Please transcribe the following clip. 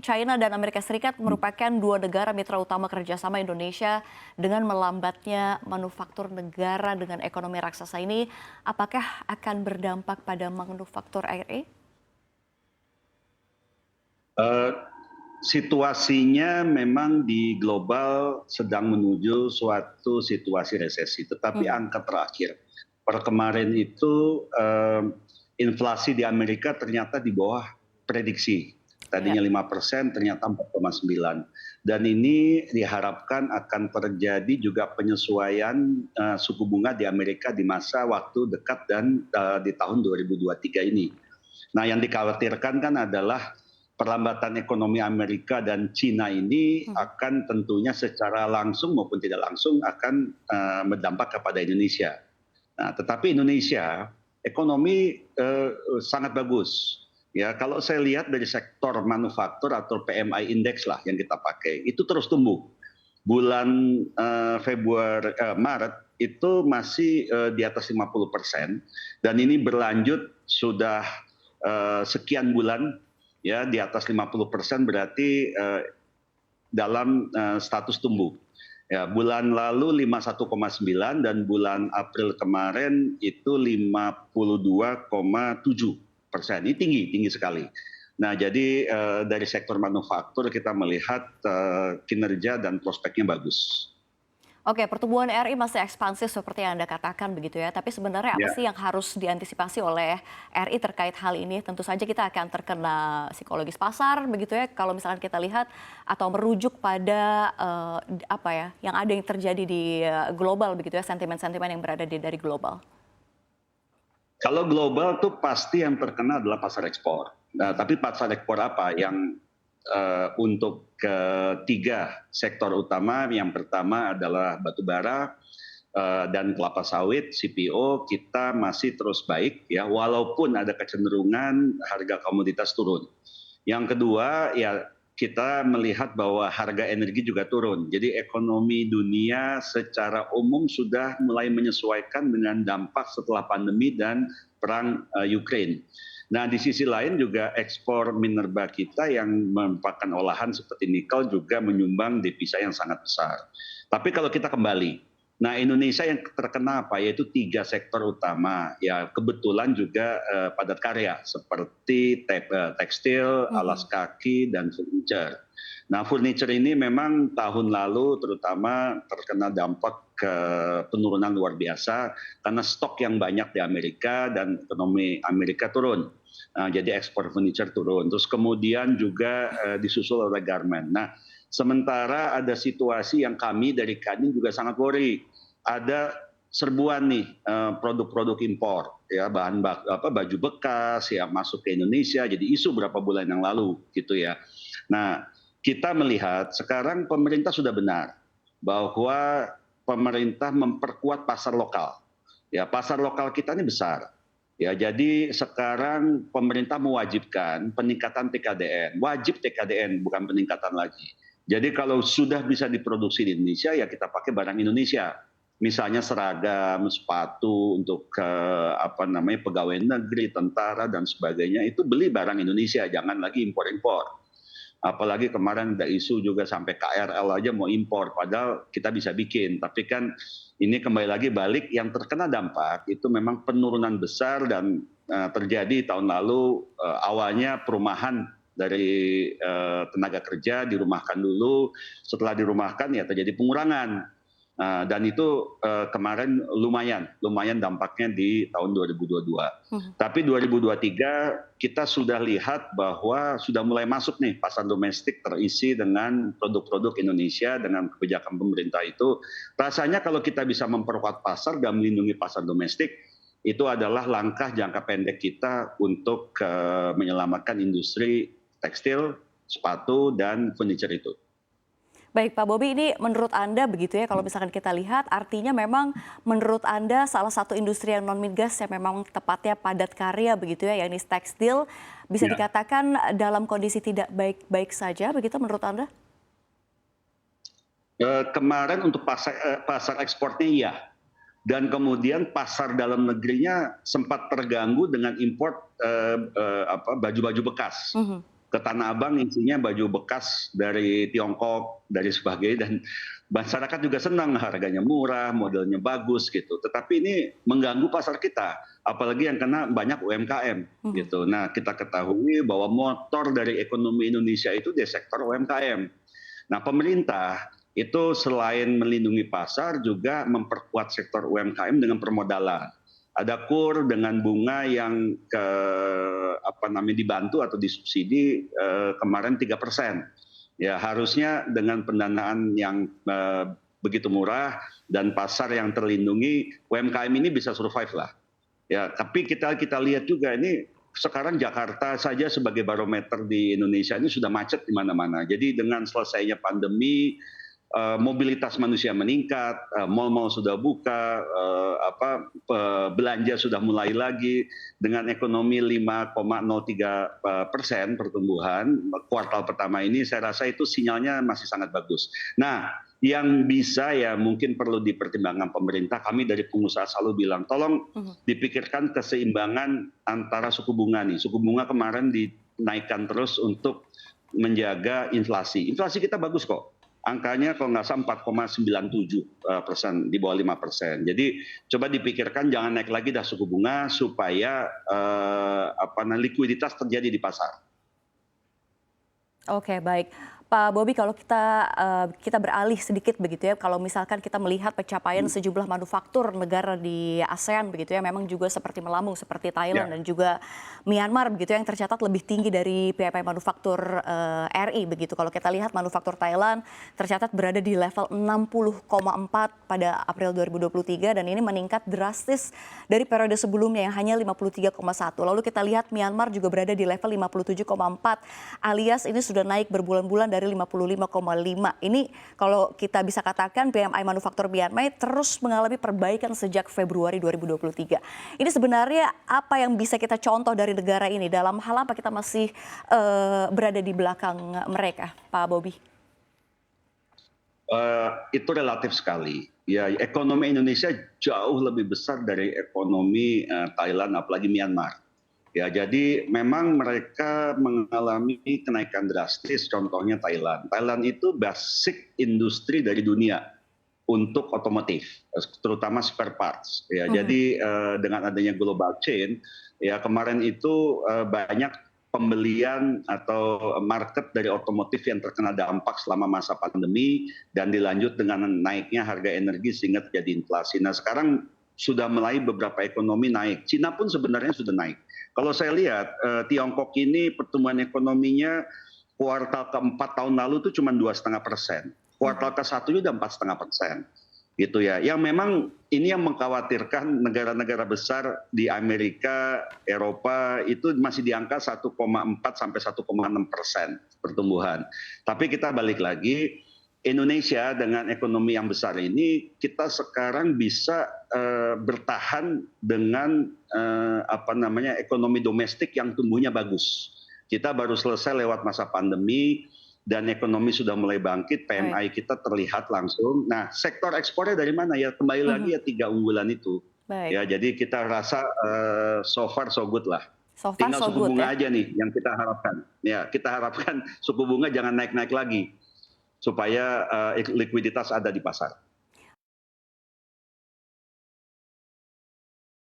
China dan Amerika Serikat merupakan dua negara mitra utama kerjasama Indonesia dengan melambatnya manufaktur negara dengan ekonomi raksasa ini. Apakah akan berdampak pada manufaktur RI? Eh, Situasinya memang di global sedang menuju suatu situasi resesi, tetapi Mhm. angka terakhir per kemarin itu inflasi di Amerika ternyata di bawah prediksi. Ya. Tadinya 5%, ternyata 4,9. Dan ini diharapkan akan terjadi juga penyesuaian suku bunga di Amerika di masa waktu dekat dan di tahun 2023 ini. Nah, yang dikhawatirkan kan adalah perlambatan ekonomi Amerika dan Cina ini Mhm. akan tentunya secara langsung maupun tidak langsung akan berdampak kepada Indonesia. Nah, tetapi Indonesia ekonomi sangat bagus. Ya, kalau saya lihat dari sektor manufaktur atau PMI index lah yang kita pakai, itu terus tumbuh. Bulan Maret itu masih di atas 50%, dan ini berlanjut sudah sekian bulan ya di atas 50%, berarti dalam status tumbuh. Ya, bulan lalu 51,9 dan bulan April kemarin itu 52,7%. Ini tinggi sekali. Nah, jadi dari sektor manufaktur kita melihat kinerja dan prospeknya bagus. Oke, pertumbuhan RI masih ekspansif seperti yang Anda katakan begitu ya. Tapi sebenarnya apa Ya. sih yang harus diantisipasi oleh RI terkait hal ini? Tentu saja kita akan terkena psikologis pasar begitu ya kalau misalkan kita lihat atau merujuk pada apa ya yang ada yang terjadi di global begitu ya, sentimen-sentimen yang berada dari global. Kalau global tuh pasti yang terkena adalah pasar ekspor. Nah, tapi pasar ekspor apa yang untuk ketiga sektor utama, yang pertama adalah batu bara dan kelapa sawit, CPO, kita masih terus baik ya, walaupun ada kecenderungan harga komoditas turun. Yang kedua ya, kita melihat bahwa harga energi juga turun. Jadi ekonomi dunia secara umum sudah mulai menyesuaikan dengan dampak setelah pandemi dan perang Ukraine. Nah, di sisi lain juga ekspor minerba kita yang merupakan olahan seperti nikel juga menyumbang devisa yang sangat besar. Tapi kalau kita kembali, nah Indonesia yang terkena apa? Yaitu tiga sektor utama. Ya kebetulan juga padat karya seperti tekstil, alas Mhm. kaki, dan furniture. Nah, furniture ini memang tahun lalu terutama terkena dampak penurunan luar biasa karena stok yang banyak di Amerika dan ekonomi Amerika turun. Jadi ekspor furniture turun. Terus kemudian juga disusul oleh garment. Nah, sementara ada situasi yang kami dari Kadin juga sangat worry. Ada serbuan nih produk-produk impor ya, baju bekas yang masuk ke Indonesia, jadi isu berapa bulan yang lalu gitu ya. Nah, kita melihat sekarang pemerintah sudah benar bahwa pemerintah memperkuat pasar lokal. Ya, pasar lokal kita ini besar. Ya, jadi sekarang pemerintah mewajibkan peningkatan TKDN, wajib TKDN bukan peningkatan lagi. Jadi kalau sudah bisa diproduksi di Indonesia ya kita pakai barang Indonesia. Misalnya seragam, sepatu untuk pegawai negeri, tentara dan sebagainya itu beli barang Indonesia, jangan lagi impor-impor. Apalagi kemarin ada isu juga sampai KRL aja mau impor, padahal kita bisa bikin. Tapi kan ini kembali lagi balik, yang terkena dampak itu memang penurunan besar dan terjadi tahun lalu awalnya perumahan dari tenaga kerja dirumahkan dulu, setelah dirumahkan ya terjadi pengurangan. Dan itu kemarin lumayan dampaknya di tahun 2022. Mhm. Tapi 2023 kita sudah lihat bahwa sudah mulai masuk nih pasar domestik terisi dengan produk-produk Indonesia dengan kebijakan pemerintah itu. Rasanya kalau kita bisa memperkuat pasar dan melindungi pasar domestik, itu adalah langkah jangka pendek kita untuk menyelamatkan industri tekstil, sepatu, dan furniture itu. Baik Pak Bobi, ini menurut Anda begitu ya kalau misalkan kita lihat artinya memang menurut Anda salah satu industri yang non migas yang memang tepatnya padat karya begitu ya, yakni tekstil, bisa Ya. dikatakan dalam kondisi tidak baik-baik saja begitu menurut Anda? Kemarin untuk pasar ekspornya iya, dan kemudian pasar dalam negerinya sempat terganggu dengan import baju-baju bekas. Mhm. ke Tanah Abang isinya baju bekas dari Tiongkok, dari sebagainya, dan masyarakat juga senang, harganya murah, modelnya bagus gitu. Tetapi ini mengganggu pasar kita, apalagi yang kena banyak UMKM Mhm. gitu. Nah, kita ketahui bahwa motor dari ekonomi Indonesia itu di sektor UMKM. Nah, pemerintah itu selain melindungi pasar juga memperkuat sektor UMKM dengan permodalan. Ada KUR dengan bunga yang dibantu atau disubsidi kemarin 3%. Ya, harusnya dengan pendanaan yang begitu murah dan pasar yang terlindungi, UMKM ini bisa survive lah. Ya, tapi kita lihat juga ini sekarang Jakarta saja sebagai barometer di Indonesia ini sudah macet di mana-mana. Jadi dengan selesainya pandemi, mobilitas manusia meningkat, mal-mal sudah buka, belanja sudah mulai lagi dengan ekonomi 5,03% pertumbuhan kuartal pertama ini, saya rasa itu sinyalnya masih sangat bagus. Nah, yang bisa ya mungkin perlu dipertimbangkan pemerintah, kami dari pengusaha selalu bilang, tolong Mhm. dipikirkan keseimbangan antara suku bunga nih. Suku bunga kemarin dinaikkan terus untuk menjaga inflasi. Inflasi kita bagus kok. Angkanya kalau nggak salah 4,97%, di bawah 5%. Jadi coba dipikirkan jangan naik lagi dah suku bunga supaya likuiditas terjadi di pasar. Oke, baik. Pak Bobi, kalau kita beralih sedikit begitu ya, kalau misalkan kita melihat pencapaian sejumlah manufaktur negara di ASEAN begitu ya, memang juga seperti melambung seperti Thailand Ya. dan juga Myanmar begitu yang tercatat lebih tinggi dari PMI manufaktur RI begitu. Kalau kita lihat manufaktur Thailand tercatat berada di level 60,4 pada April 2023 dan ini meningkat drastis dari periode sebelumnya yang hanya 53,1. Lalu kita lihat Myanmar juga berada di level 57,4 alias ini sudah naik berbulan-bulan dari 55,5. Ini kalau kita bisa katakan PMI manufaktur Myanmar terus mengalami perbaikan sejak Februari 2023. Ini sebenarnya apa yang bisa kita contoh dari negara ini? Dalam hal apa kita masih berada di belakang mereka, Pak Bobi? Itu relatif sekali. Ya, ekonomi Indonesia jauh lebih besar dari ekonomi Thailand, apalagi Myanmar. Ya, jadi memang mereka mengalami kenaikan drastis, contohnya Thailand. Thailand itu basic industri dari dunia untuk otomotif, terutama spare parts. Ya, Mhm. jadi dengan adanya global chain, ya kemarin itu banyak pembelian atau market dari otomotif yang terkena dampak selama masa pandemi dan dilanjut dengan naiknya harga energi sehingga terjadi inflasi. Nah, sekarang sudah mulai beberapa ekonomi naik. Cina pun sebenarnya sudah naik. Kalau saya lihat Tiongkok ini pertumbuhan ekonominya kuartal keempat tahun lalu itu cuma 2,5%. Kuartal ke satu udah 4,5%. Gitu ya. Yang memang ini yang mengkhawatirkan negara-negara besar di Amerika, Eropa itu masih di angka 1,4 sampai 1,6% pertumbuhan. Tapi kita balik lagi, Indonesia dengan ekonomi yang besar ini kita sekarang bisa bertahan dengan ekonomi domestik yang tumbuhnya bagus. Kita baru selesai lewat masa pandemi dan ekonomi sudah mulai bangkit, Baik. PMI kita terlihat langsung. Nah, sektor ekspornya dari mana ya? Kembali Mhm. lagi ya 3 unggulan itu. Baik. Ya, jadi kita rasa so far so good lah. So far Tinggal so suku good ya. bunga aja nih yang kita harapkan. Ya, kita harapkan suku bunga jangan naik-naik lagi supaya likuiditas ada di pasar.